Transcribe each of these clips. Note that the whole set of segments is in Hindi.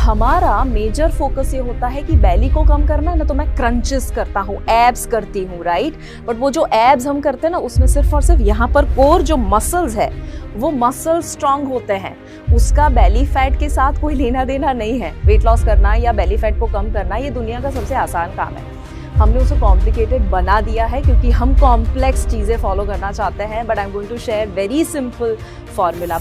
हमारा मेजर फोकस ये होता है कि बेली को कम करना है ना, तो मैं क्रंचेस करता हूँ, एब्स करती हूँ, राइट। बट वो जो एब्स हम करते हैं ना, उसमें सिर्फ और सिर्फ यहाँ पर कोर जो मसल्स है वो मसल स्ट्रांग होते हैं, उसका बेली फैट के साथ कोई लेना देना नहीं है। वेट लॉस करना या बेली फैट को कम करना ये दुनिया का सबसे आसान काम है। हमने उसे कॉम्प्लिकेटेड बना दिया है क्योंकि हम कॉम्प्लेक्स चीजें फॉलो करना चाहते हैं। But I am going to share very simple formula.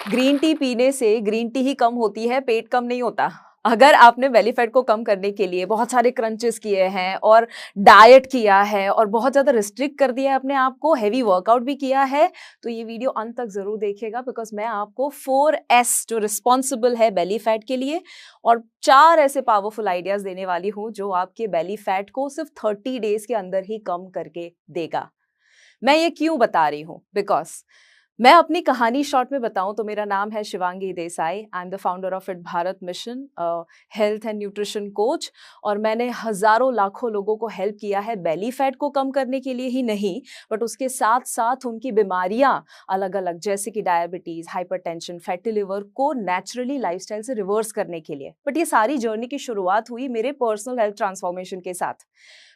Green tea पीने से ग्रीन टी ही कम होती है, पेट कम नहीं होता। अगर आपने बेली फैट को कम करने के लिए बहुत सारे क्रंचेस किए हैं और डाइट किया है और बहुत ज़्यादा रिस्ट्रिक्ट कर दिया है अपने आप को, हैवी वर्कआउट भी किया है, तो ये वीडियो अंत तक ज़रूर देखिएगा, बिकॉज मैं आपको 4S जो रिस्पॉन्सिबल है बेली फैट के लिए और 4 ऐसे पावरफुल आइडियाज़ देने वाली हूँ जो आपके बेली फैट को सिर्फ 30 डेज के अंदर ही कम करके देगा। मैं ये क्यों बता रही हूँ? बिकॉज मैं अपनी कहानी शॉर्ट में बताऊं तो मेरा नाम है Shivangi Desai. I am the founder of fit Bharat mission, health and nutrition coach, और मैंने हजारों लाखों लोगों को हेल्प किया है बेली फैट को कम करने के लिए ही नहीं, बट उसके साथ साथ उनकी बीमारियां अलग अलग जैसे कि डायबिटीज, हाइपरटेंशन, फैटी लिवर को नेचुरली लाइफस्टाइल से रिवर्स करने के लिए। बट ये सारी जर्नी की शुरुआत हुई मेरे पर्सनल हेल्थ ट्रांसफॉर्मेशन के साथ।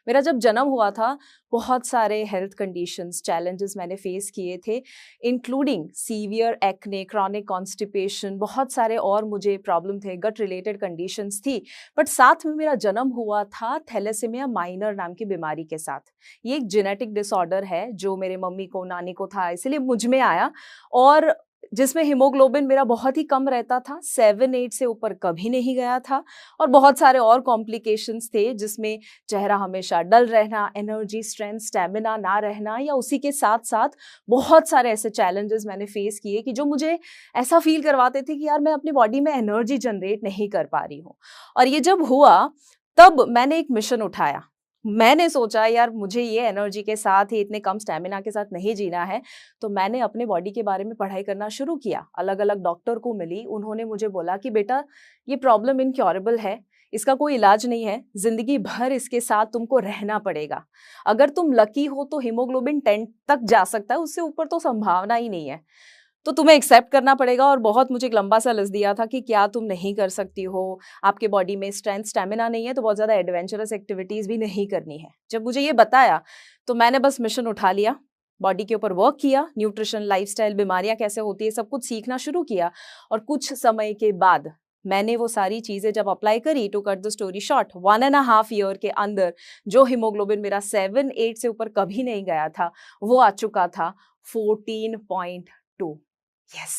मेरा जब जन्म हुआ था, बहुत सारे हेल्थ कंडीशंस, चैलेंजेस मैंने फेस किए थे, including severe acne, chronic constipation, बहुत सारे और मुझे प्रॉब्लम थे, गट रिलेटेड कंडीशंस थी। बट साथ में मेरा जन्म हुआ था थैलेसीमिया माइनर नाम की बीमारी के साथ। ये एक जेनेटिक डिसऑर्डर है जो मेरे मम्मी को, नानी को था, इसलिए मुझ में आया, और जिसमें हीमोग्लोबिन मेरा बहुत ही कम रहता था, 7-8 से ऊपर कभी नहीं गया था, और बहुत सारे और कॉम्प्लिकेशंस थे जिसमें चेहरा हमेशा डल रहना, एनर्जी, स्ट्रेंथ, स्टेमिना ना रहना, या उसी के साथ साथ बहुत सारे ऐसे चैलेंजेस मैंने फेस किए कि जो मुझे ऐसा फील करवाते थे कि यार मैं अपनी बॉडी में एनर्जी जनरेट नहीं कर पा रही हूँ। और ये जब हुआ तब मैंने एक मिशन उठाया। मैंने सोचा यार मुझे ये एनर्जी के साथ ही, इतने कम स्टेमिना के साथ नहीं जीना है, तो मैंने अपने बॉडी के बारे में पढ़ाई करना शुरू किया। अलग अलग डॉक्टर को मिली, उन्होंने मुझे बोला कि बेटा ये प्रॉब्लम इनक्योरेबल है, इसका कोई इलाज नहीं है, जिंदगी भर इसके साथ तुमको रहना पड़ेगा। अगर तुम लकी हो तो हीमोग्लोबिन 10 तक जा सकता है, उससे ऊपर तो संभावना ही नहीं है, तो तुम्हें एक्सेप्ट करना पड़ेगा। और बहुत मुझे एक लंबा सा लिस्ट दिया था कि क्या तुम नहीं कर सकती हो, आपके बॉडी में स्ट्रेंथ, स्टेमिना नहीं है, तो बहुत ज़्यादा एडवेंचरस एक्टिविटीज़ भी नहीं करनी है। जब मुझे ये बताया तो मैंने बस मिशन उठा लिया, बॉडी के ऊपर वर्क किया, न्यूट्रिशन, लाइफस्टाइल, बीमारियां कैसे होती है, सब कुछ सीखना शुरू किया। और कुछ समय के बाद मैंने वो सारी चीज़ें जब अप्लाई करी, to cut the story short, 1.5 year के अंदर जो हीमोग्लोबिन मेरा 7-8 से ऊपर कभी नहीं गया था, वो आ चुका था 14.2। यस,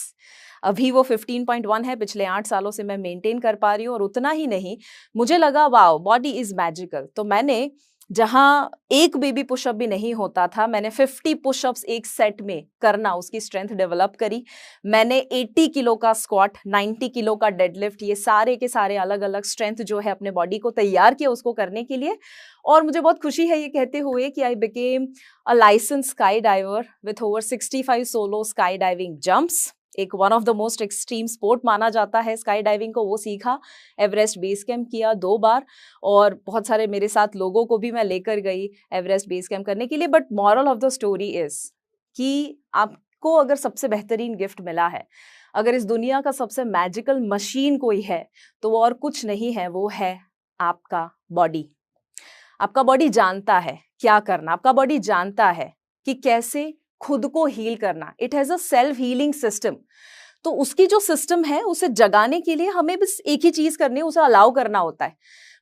अभी वो 15.1 है। पिछले 8 सालों से मैं मेंटेन कर पा रही हूँ। और उतना ही नहीं, मुझे लगा वाओ, बॉडी इज मैजिकल। तो मैंने, जहां एक बेबी पुशअप भी नहीं होता था, मैंने 50 पुशअप्स एक सेट में करना, उसकी स्ट्रेंथ डेवलप करी। मैंने 80 किलो का स्क्वाट, 90 किलो का डेडलिफ्ट, ये सारे के सारे अलग अलग स्ट्रेंथ जो है अपने बॉडी को तैयार किया उसको करने के लिए। और मुझे बहुत खुशी है ये कहते हुए कि I became a licence sky diver with over 65 solo sky diving jumps. एक one of the most extreme sport माना जाता है स्काई डाइविंग को, वो सीखा। एवरेस्ट बेस कैंप किया 2 बार, और बहुत सारे मेरे साथ लोगों को भी मैं लेकर गई एवरेस्ट बेस कैंप करने के लिए। But moral of the story is कि आपको अगर सबसे बेहतरीन गिफ्ट मिला है, अगर इस दुनिया का सबसे मैजिकल मशीन कोई है, तो वो और कुछ नहीं है, वो है आपका बॉडी। आपका बॉडी जानता है क्या करना, आपका बॉडी जानता है कि कैसे खुद को हील करना। It has a self healing system. तो उसकी जो सिस्टम है उसे जगाने के लिए हमें बस एक ही चीज करनी है, उसे अलाउ करना होता है।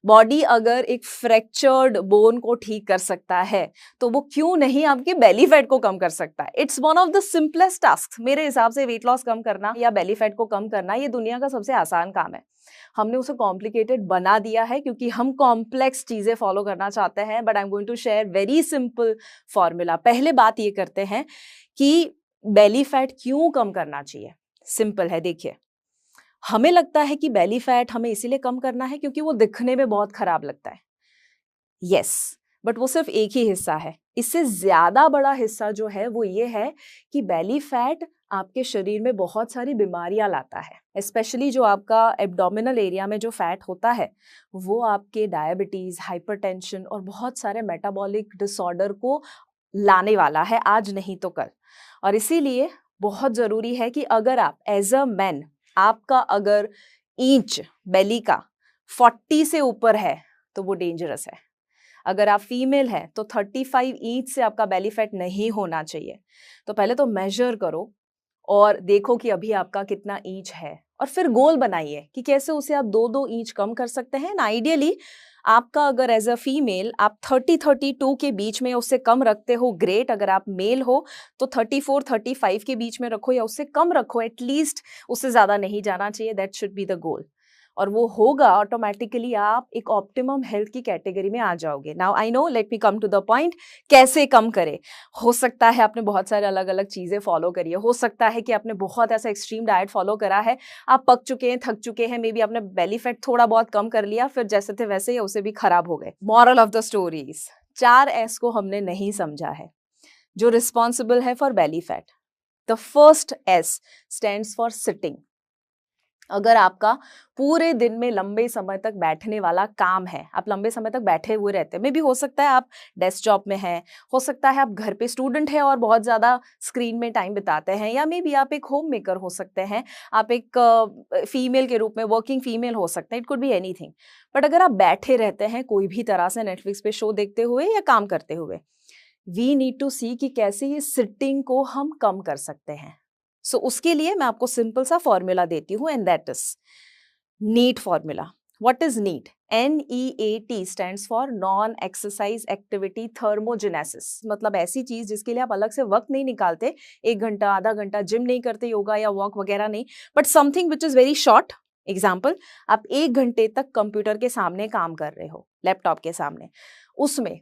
बॉडी अगर एक फ्रैक्चर्ड बोन को ठीक कर सकता है, तो वो क्यों नहीं आपके बेली फैट को कम कर सकता है। It's one of the simplest task मेरे हिसाब से। वेट लॉस कम करना या बेली फैट को कम करना ये दुनिया का सबसे आसान काम है। हमने उसे कॉम्प्लिकेटेड बना दिया है क्योंकि हम कॉम्प्लेक्स चीजें फॉलो करना चाहते हैं। But I am going to share very simple formula. पहले बात ये करते हैं कि बेली फैट क्यों कम करना चाहिए। सिंपल है, देखिए, हमें लगता है कि बेली फैट हमें इसीलिए कम करना है क्योंकि वो दिखने में बहुत खराब लगता है। यस, बट वो सिर्फ एक ही हिस्सा है। इससे ज्यादा बड़ा हिस्सा जो है वो ये है कि बेली फैट आपके शरीर में बहुत सारी बीमारियां लाता है। स्पेशली जो आपका एब्डोमिनल एरिया में जो फैट होता है, वो आपके डायबिटीज, हाइपरटेंशन और बहुत सारे मेटाबॉलिक डिसऑर्डर को लाने वाला है, आज नहीं तो कल। और इसीलिए बहुत ज़रूरी है कि अगर आप एज़ अ मैन, आपका अगर इंच बेली का 40 से ऊपर है, तो वो डेंजरस है। अगर आप फीमेल हैं, तो 35 इंच से आपका बेली फैट नहीं होना चाहिए। तो पहले तो मेज़र करो और देखो कि अभी आपका कितना इंच है, और फिर गोल बनाइए कि कैसे उसे आप 2-2 इंच कम कर सकते हैं। ना आइडियली आपका अगर एज़ अ फीमेल आप 30-32 के बीच में उससे कम रखते हो, ग्रेट। अगर आप मेल हो तो 34-35 के बीच में रखो या उससे कम रखो, एटलीस्ट उससे ज़्यादा नहीं जाना चाहिए। That should be the goal. और वो होगा ऑटोमेटिकली, आप एक ऑप्टिमम हेल्थ की कैटेगरी में आ जाओगे। Now I know, let me come to the point, कैसे कम करें। हो सकता है आपने बहुत सारे अलग-अलग चीज़ें फॉलो करी है, हो सकता है कि आपने बहुत ऐसा एक्सट्रीम डाइट फॉलो करा है, आप पक चुके हैं, थक चुके हैं, मे बी आपने बेली फैट थोड़ा बहुत कम कर लिया, फिर जैसे थे वैसे ही उसे भी खराब हो गए। Moral of the stories, 4 S को हमने नहीं समझा है जो रिस्पॉन्सिबल है for belly fat. The first S stands for sitting. अगर आपका पूरे दिन में लंबे समय तक बैठने वाला काम है, आप लंबे समय तक बैठे हुए रहते हैं, मे बी हो सकता है आप डेस्क जॉब में हैं, हो सकता है आप घर पे स्टूडेंट हैं और बहुत ज़्यादा स्क्रीन में टाइम बिताते हैं, या मे बी आप एक होम मेकर हो सकते हैं, आप एक फीमेल के रूप में वर्किंग फीमेल हो सकते हैं, it could be anything. But अगर आप बैठे रहते हैं कोई भी तरह से नेटफ्लिक्स पे शो देखते हुए या काम करते हुए, वी नीड टू सी कि कैसे ये सिटिंग को हम कम कर सकते हैं। सो उसके लिए मैं आपको सिंपल सा फॉर्मूला देती हूँ, and that is NEAT formula. What is NEAT? NEAT stands for non exercise activity thermogenesis. मतलब ऐसी चीज जिसके लिए आप अलग से वक्त नहीं निकालते, 1 घंटा आधा घंटा जिम नहीं करते, योगा या वॉक वगैरह नहीं, but something which is very short. Example, आप 1 घंटे तक कंप्यूटर के सामने काम कर रहे हो, लैपटॉप के सामने, उसमें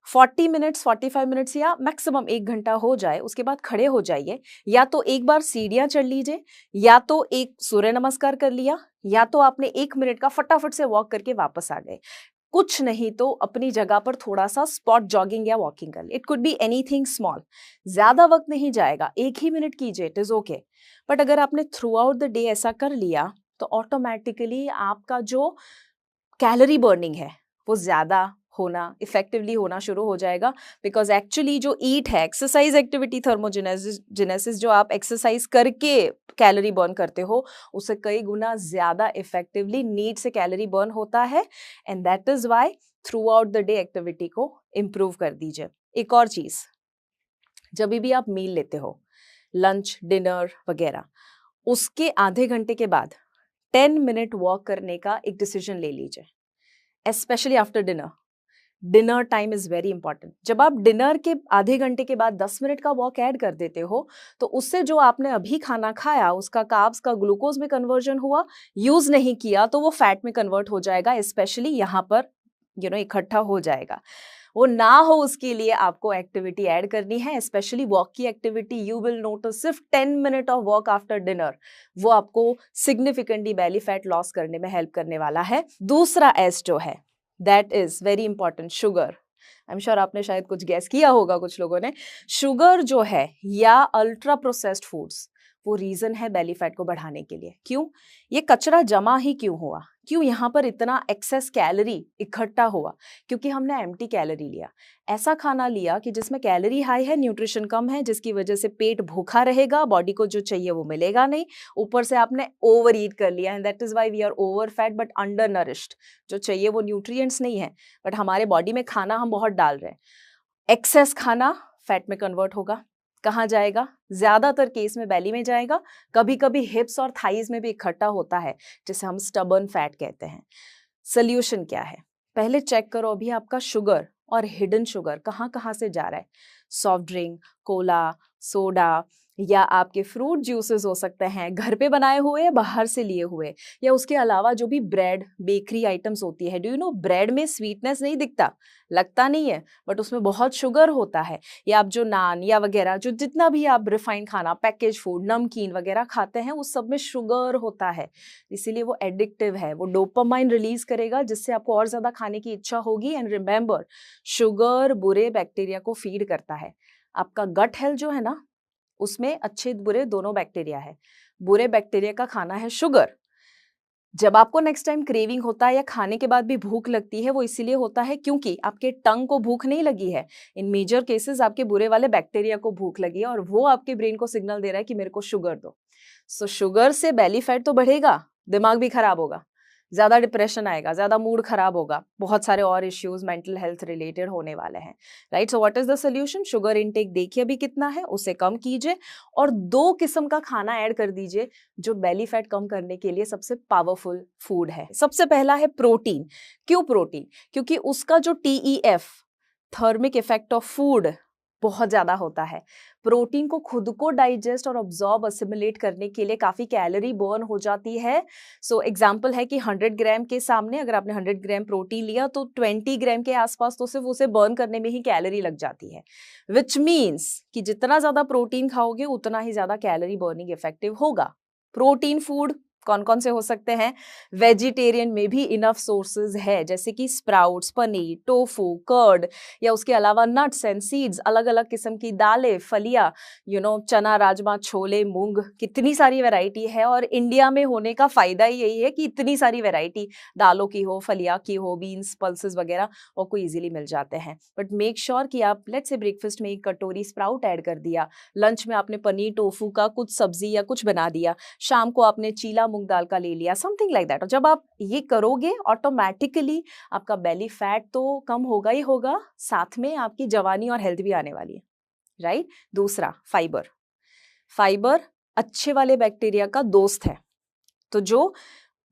40 मिनट्स 45 मिनट्स या मैक्सिमम 1 घंटा हो जाए, उसके बाद खड़े हो जाइए, या तो एक बार सीढ़ियां चढ़ लीजिए, या तो एक सूर्य नमस्कार कर लिया, या तो आपने 1 मिनट का फटाफट से वॉक करके वापस आ गए। कुछ नहीं तो अपनी जगह पर थोड़ा सा स्पॉट जॉगिंग या वॉकिंग कर ली। It could be anything small, ज्यादा वक्त नहीं जाएगा, 1 ही मिनट कीजिए, इट इज ओके। बट अगर आपने थ्रू आउट द डे ऐसा कर लिया, तो ऑटोमेटिकली आपका जो कैलोरी बर्निंग है वो ज्यादा होना, इफेक्टिवली होना शुरू हो जाएगा। बिकॉज एक्चुअली जो ईट है, एक्सरसाइज एक्टिविटी थर्मोजेनेसिस, जो आप एक्सरसाइज करके कैलोरी बर्न करते हो, उससे कई गुना ज्यादा इफेक्टिवली नीड से कैलोरी बर्न होता है। And that is why throughout the day activity को इम्प्रूव कर दीजिए। एक और चीज, जब भी आप मील लेते हो, लंच डिनर वगैरह, उसके आधे घंटे के बाद 10 मिनट वॉक करने का एक डिसीजन ले लीजिए, especially after dinner. Dinner time is very important. जब आप डिनर के आधे घंटे के बाद 10 मिनट का वॉक ऐड कर देते हो, तो उससे जो आपने अभी खाना खाया, उसका कार्ब्स का ग्लूकोज में कन्वर्जन हुआ, यूज नहीं किया तो वो फैट में कन्वर्ट हो जाएगा, स्पेशली यहाँ पर इकट्ठा हो जाएगा। वो ना हो उसके लिए आपको एक्टिविटी ऐड करनी है, स्पेशली वॉक की एक्टिविटी। यू विल नोटिस सिर्फ 10 minute of walk after dinner, वो आपको सिग्निफिकेंटली बेली फैट लॉस करने में हेल्प करने वाला है। दूसरा एस जो है, that is very important, sugar. I am sure आपने शायद कुछ गैस किया होगा कुछ लोगों ने। शुगर जो है या अल्ट्रा प्रोसेस्ड फूड्स, वो रीजन है बेली फैट को बढ़ाने के लिए। क्यों? ये कचरा जमा ही क्यों हुआ, क्यों यहाँ पर इतना एक्सेस कैलोरी इकट्ठा हुआ? क्योंकि हमने एम्प्टी कैलोरी लिया, ऐसा खाना लिया कि जिसमें कैलोरी हाई है, न्यूट्रिशन कम है, जिसकी वजह से पेट भूखा रहेगा, बॉडी को जो चाहिए वो मिलेगा नहीं, ऊपर से आपने ओवर ईट कर लिया, and that is why we are overfat but undernourished. जो चाहिए वो न्यूट्रिएंट्स नहीं है, बट हमारे बॉडी में खाना हम बहुत डाल रहे हैं। एक्सेस खाना फैट में कन्वर्ट होगा, कहाँ जाएगा? ज्यादातर केस में बेली में जाएगा, कभी कभी हिप्स और थाइज में भी इकट्ठा होता है, जिसे हम स्टबर्न फैट कहते हैं। सोल्यूशन क्या है? पहले चेक करो अभी आपका शुगर और हिडन शुगर कहाँ कहाँ से जा रहा है। सॉफ्ट ड्रिंक, कोला, सोडा, या आपके फ्रूट जूसेस हो सकते हैं, घर पे बनाए हुए या बाहर से लिए हुए, या उसके अलावा जो भी ब्रेड बेकरी आइटम्स होती है। डू यू नो, ब्रेड में स्वीटनेस नहीं दिखता, लगता नहीं है, बट उसमें बहुत शुगर होता है। या आप जो नान या वगैरह, जो जितना भी आप रिफाइंड खाना, पैकेज फूड, नमकीन वगैरह खाते हैं, उस सब में शुगर होता है। इसीलिए वो एडिक्टिव है, वो डोपामाइन रिलीज करेगा, जिससे आपको और ज्यादा खाने की इच्छा होगी। एंड रिमेंबर, शुगर बुरे बैक्टीरिया को फीड करता है। आपका गट हेल्थ जो है ना, उसमें अच्छे बुरे दोनों बैक्टीरिया है। बुरे बैक्टीरिया का खाना है शुगर, जब आपको नेक्स्ट टाइम क्रेविंग होता है या खाने के बाद भी भूख लगती है, वो इसीलिए होता है क्योंकि आपके टंग को भूख नहीं लगी है। इन मेजर केसेस आपके बुरे वाले बैक्टीरिया को भूख लगी है और वो आपके ब्रेन को सिग्नल दे रहा है कि मेरे को शुगर दो। सो शुगर से बेली फैट तो बढ़ेगा, दिमाग भी खराब होगा, ज्यादा डिप्रेशन आएगा, ज्यादा मूड खराब होगा, बहुत सारे और इश्यूज मेंटल हेल्थ रिलेटेड होने वाले हैं, right. So what is the solution? Sugar intake देखिए अभी कितना है, उसे कम कीजिए और 2 किस्म का खाना ऐड कर दीजिए जो बेली फैट कम करने के लिए सबसे पावरफुल फूड है। सबसे पहला है प्रोटीन। क्यों प्रोटीन? क्योंकि उसका जो TEF, thermic effect of food, बहुत ज्यादा होता है। प्रोटीन को खुद को डाइजेस्ट और ऑब्जॉर्ब असिमिलेट करने के लिए काफी कैलोरी बर्न हो जाती है। सो एग्जांपल है कि 100 ग्राम के सामने अगर आपने 100 ग्राम प्रोटीन लिया तो 20 ग्राम के आसपास तो सिर्फ उसे बर्न करने में ही कैलोरी लग जाती है, विच मीन्स कि जितना ज्यादा प्रोटीन खाओगे उतना ही ज्यादा कैलोरी बर्निंग इफेक्टिव होगा। प्रोटीन फूड कौन कौन से हो सकते हैं? वेजिटेरियन में भी इनफ सोर्सेज है, जैसे कि स्प्राउट्स, पनीर, टोफू, कर्ड, या उसके अलावा नट्स एंड सीड्स, अलग अलग किस्म की दालें, फलियां, चना, राजमा, छोले, मूंग, कितनी सारी वैरायटी है। और इंडिया में होने का फायदा ही यही है कि इतनी सारी वैरायटी दालों की हो, फलिया की हो, बीन्स, पल्सेस वगैरह आपको इजीली मिल जाते हैं। बट मेक श्योर कि आप लेट्स से ब्रेकफास्ट में एक कटोरी स्प्राउट ऐड कर दिया, लंच में आपने पनीर टोफू का कुछ सब्जी या कुछ बना दिया, शाम को आपने चीला मूंग दाल का ले लिया, समथिंग लाइक दैट। और जब आप ये करोगे ऑटोमेटिकली आपका बेली फैट तो कम होगा ही होगा, साथ में आपकी जवानी और हेल्थ भी आने वाली है, राइट। दूसरा, फाइबर। फाइबर अच्छे वाले बैक्टीरिया का दोस्त है। तो जो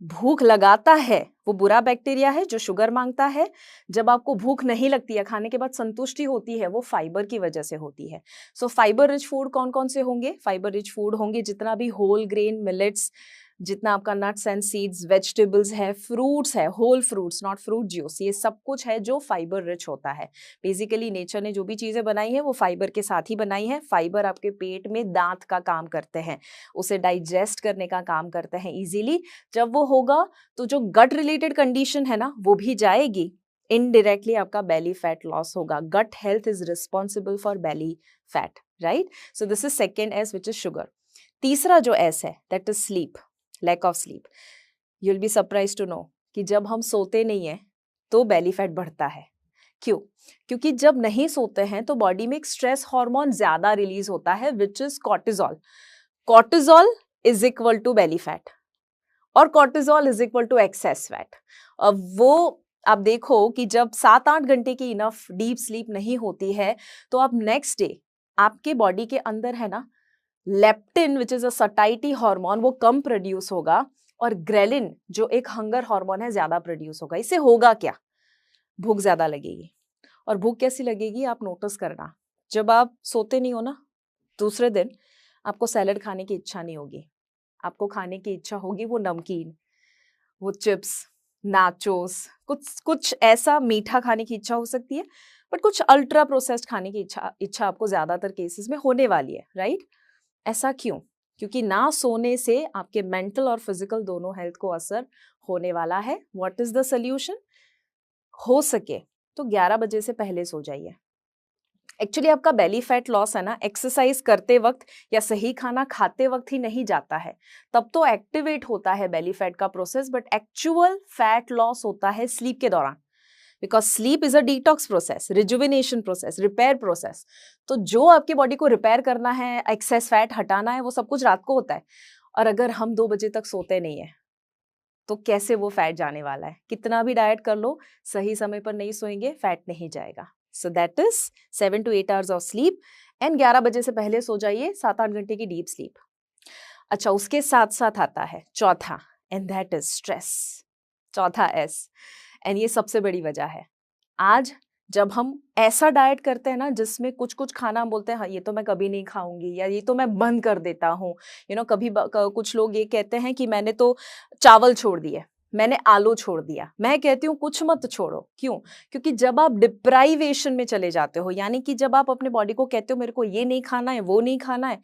भूख लगाता है वो बुरा बैक्टीरिया है जो शुगर मांगता है। जब आपको भूख नहीं लगती है, खाने के बाद संतुष्टि होती है, वो फाइबर की वजह से होती है। सो फाइबर रिच फूड कौन कौन से होंगे? फाइबर रिच फूड होंगे जितना भी होल ग्रेन मिलेट्स, जितना आपका नट्स एंड सीड्स, वेजिटेबल्स है, फ्रूट्स है, whole fruits, not fruit juice, ये सब कुछ है जो फाइबर रिच होता है। बेसिकली नेचर ने जो भी चीजें बनाई है वो फाइबर के साथ ही बनाई है। फाइबर आपके पेट में दांत का काम करते हैं, उसे डाइजेस्ट करने का काम करते हैं इजीली। जब वो होगा तो जो गट रिलेटेड कंडीशन है ना वो भी जाएगी, इनडायरेक्टली आपका बेली फैट लॉस होगा। Gut health is responsible for belly fat, right. So this is second S which is sugar. तीसरा जो एस है that is sleep, lack of sleep. You will be surprise to know कि जब हम सोते नहीं है तो बेली फैट बढ़ता है। क्यों? क्योंकि जब नहीं सोते हैं तो बॉडी में एक स्ट्रेस हार्मोन ज्यादा रिलीज होता है which is cortisol. Cortisol is equal to belly fat और cortisol is equal to excess fat. अब वो आप देखो कि जब 7-8 घंटे की इनफ डीप स्लीप नहीं होती है तो आप नेक्स्ट डे आपके बॉडी के अंदर है ना leptin which is a satiety hormone वो कम प्रोड्यूस होगा और ग्रेलिन जो एक हंगर हार्मोन है ज्यादा प्रोड्यूस होगा। इससे होगा क्या? भूख ज्यादा लगेगी। और भूख कैसी लगेगी आप नोटिस करना, जब आप सोते नहीं हो ना दूसरे दिन आपको सैलेड खाने की इच्छा नहीं होगी, आपको खाने की इच्छा होगी वो नमकीन, वो चिप्स, नाचोस, कुछ कुछ ऐसा मीठा खाने की इच्छा हो सकती है। बट कुछ अल्ट्रा प्रोसेस्ड खाने की इच्छा आपको ज्यादातर केसेस में होने वाली है, राइट। ऐसा क्यों? क्योंकि ना सोने से आपके मेंटल और फिजिकल दोनों हेल्थ को असर होने वाला है। What is the solution? हो सके तो 11 बजे से पहले सो जाइए। एक्चुअली आपका बेली फैट लॉस है ना एक्सरसाइज करते वक्त या सही खाना खाते वक्त ही नहीं जाता है, तब तो एक्टिवेट होता है बेली फैट का process, but actual fat loss होता है स्लीप के दौरान। Because sleep is a detox process, rejuvenation process, repair process. तो जो आपके बॉडी को रिपेयर करना है, एक्सेस फैट हटाना है, वो सब कुछ रात को होता है। और अगर हम 2 बजे तक सोते नहीं है तो कैसे वो फैट जाने वाला है? कितना भी डाइट कर लो, सही समय पर नहीं सोएंगे फैट नहीं जाएगा। So that is 7 to 8 hours of sleep and 11 बजे से पहले सो जाइए, 7-8 घंटे की डीप स्लीप। अच्छा, उसके साथ साथ आता है चौथा, एंड दैट इज स्ट्रेस। चौथा एस, एंड ये सबसे बड़ी वजह है। आज जब हम ऐसा डाइट करते हैं ना जिसमें कुछ कुछ खाना हम बोलते हैं हाँ ये तो मैं कभी नहीं खाऊंगी या ये तो मैं बंद कर देता हूँ, कुछ लोग ये कहते हैं कि मैंने तो चावल छोड़ दिए, मैंने आलू छोड़ दिया। मैं कहती हूँ कुछ मत छोड़ो। क्यों? क्योंकि जब आप डिप्राइवेशन में चले जाते हो, यानी कि जब आप अपने बॉडी को कहते हो मेरे को ये नहीं खाना है, वो नहीं खाना है,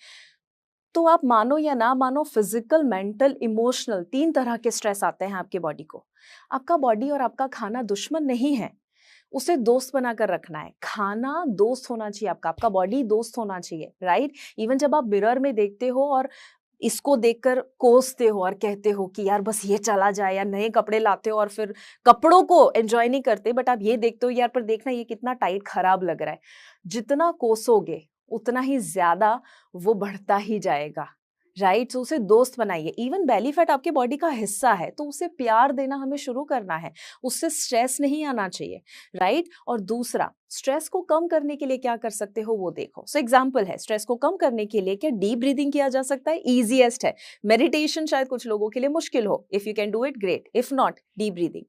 तो आप मानो या ना मानो फिजिकल, मेंटल, इमोशनल 3 तरह के स्ट्रेस आते हैं आपके बॉडी को। आपका बॉडी और आपका खाना दुश्मन नहीं है, उसे दोस्त बनाकर रखना है। खाना दोस्त होना चाहिए आपका, आपका बॉडी दोस्त होना चाहिए, राइट। इवन जब आप मिरर में देखते हो और इसको देखकर कोसते हो और कहते हो कि यार बस ये चला जाए, या नए कपड़े लाते हो और फिर कपड़ों को एंजॉय नहीं करते, बट आप ये देखते हो यार पर देखना ये कितना टाइट खराब लग रहा है। जितना कोसोगे उतना ही ज्यादा वो बढ़ता ही जाएगा, राइट? तो उसे दोस्त बनाइए। इवन बेली फैट आपके बॉडी का हिस्सा है, तो उसे प्यार देना हमें शुरू करना है, उससे स्ट्रेस नहीं आना चाहिए, राइट? और दूसरा, स्ट्रेस को कम करने के लिए क्या कर सकते हो वो देखो। सो एग्जांपल है, स्ट्रेस को कम करने के लिए क्या डीप ब्रीदिंग किया जा सकता है, इजीएस्ट है। मेडिटेशन शायद कुछ लोगों के लिए मुश्किल हो, if you can do it great, if not deep breathing.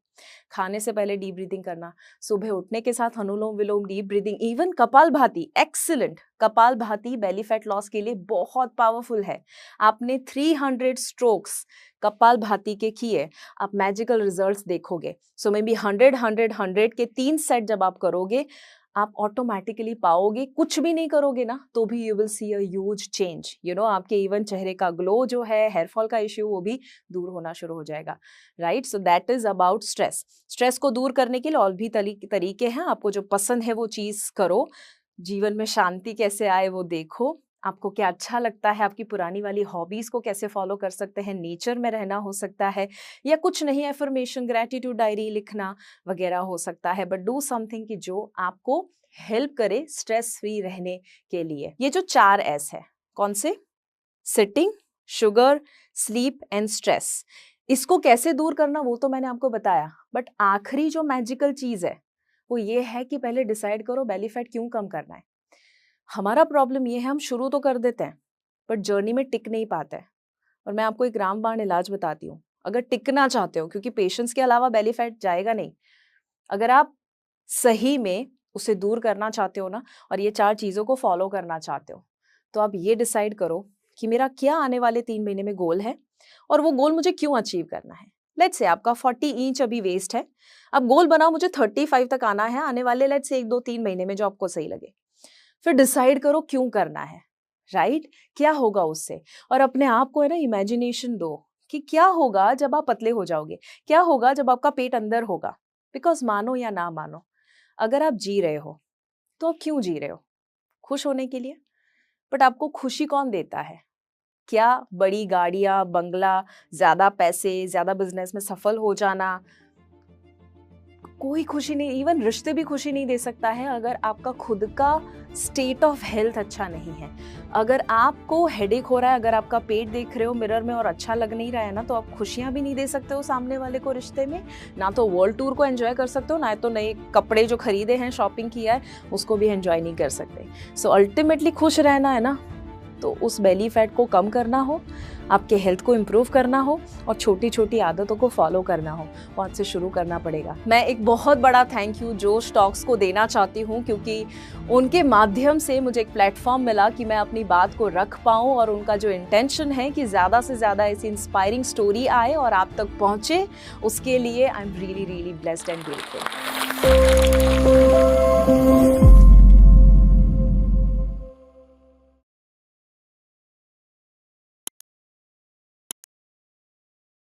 खाने से पहले डीप ब्रीदिंग करना, सुबह उठने के साथ anulom vilom, deep breathing, even kapalbhati, excellent. Kapalbhati belly fat loss के लिए बहुत पावरफुल है। आपने 300 स्ट्रोक्स कपालभाति के किए, आप मैजिकल रिजल्ट्स देखोगे। सो मे बी 100 के 3 सेट जब आप करोगे, आप ऑटोमेटिकली पाओगे, कुछ भी नहीं करोगे ना तो भी you will see a huge change. You know, आपके इवन चेहरे का ग्लो जो है, हेयर फॉल का इश्यू, वो भी दूर होना शुरू हो जाएगा, right? So that is about stress. Stress को दूर करने के लिए और भी तरीके हैं। आपको जो पसंद है वो चीज करो। जीवन में शांति कैसे आए वो देखो। आपको क्या अच्छा लगता है, आपकी पुरानी वाली हॉबीज को कैसे फॉलो कर सकते हैं, नेचर में रहना हो सकता है, या कुछ नहीं, एफर्मेशन, ग्रेटिट्यूड डायरी लिखना वगैरह हो सकता है, बट डू समथिंग कि जो आपको हेल्प करे स्ट्रेस फ्री रहने के लिए। ये जो 4 एस है, कौन से? Sitting, sugar, sleep and stress. इसको कैसे दूर करना वो तो मैंने आपको बताया, बट आखिरी जो मैजिकल चीज है वो ये है कि पहले डिसाइड करो बेली फैट क्यों कम करना है। हमारा प्रॉब्लम ये है, हम शुरू तो कर देते हैं बट जर्नी में टिक नहीं पाते हैं। और मैं आपको एक रामबाण इलाज बताती हूँ। अगर टिकना चाहते हो, क्योंकि पेशेंस के अलावा बेली फैट जाएगा नहीं, अगर आप सही में उसे दूर करना चाहते हो ना, और ये 4 चीजों को फॉलो करना चाहते हो, तो आप ये डिसाइड करो कि मेरा क्या आने वाले 3 महीने में गोल है और वो गोल मुझे क्यों अचीव करना है। लेट्स से आपका 40 इंच अभी वेस्ट है, अब गोल बनाओ मुझे 35 तक आना है आने वाले लेट्स से 1-2-3 महीने में, जो आपको सही लगे। फिर डिसाइड करो क्यों करना है, राइट? क्या होगा उससे, और अपने आप को है ना इमेजिनेशन दो कि क्या होगा जब आप पतले हो जाओगे, क्या होगा जब आपका पेट अंदर होगा। बिकॉज मानो या ना मानो, अगर आप जी रहे हो तो आप क्यों जी रहे हो? खुश होने के लिए। बट आपको खुशी कौन देता है? क्या बड़ी गाड़ियां, बंगला, ज्यादा पैसे, ज्यादा बिजनेस में सफल हो जाना कोई खुशी नहीं, इवन रिश्ते भी खुशी नहीं दे सकता है अगर आपका खुद का स्टेट ऑफ हेल्थ अच्छा नहीं है। अगर आपको हेडेक हो रहा है, अगर आपका पेट देख रहे हो मिरर में और अच्छा लग नहीं रहा है ना, तो आप खुशियां भी नहीं दे सकते हो सामने वाले को रिश्ते में, ना तो वर्ल्ड टूर को एंजॉय कर सकते हो, ना तो नए कपड़े जो खरीदे हैं, शॉपिंग किया है, उसको भी एंजॉय नहीं कर सकते। सो अल्टीमेटली खुश रहना है ना, तो उस बेली फैट को कम करना हो, आपके हेल्थ को इम्प्रूव करना हो और छोटी छोटी आदतों को फॉलो करना हो, वहाँ से शुरू करना पड़ेगा। मैं एक बहुत बड़ा थैंक यू जोश टॉक्स को देना चाहती हूँ, क्योंकि उनके माध्यम से मुझे एक प्लेटफॉर्म मिला कि मैं अपनी बात को रख पाऊँ, और उनका जो इंटेंशन है कि ज़्यादा से ज़्यादा ऐसी इंस्पायरिंग स्टोरी आए और आप तक पहुँचे, उसके लिए I am really really blessed and grateful.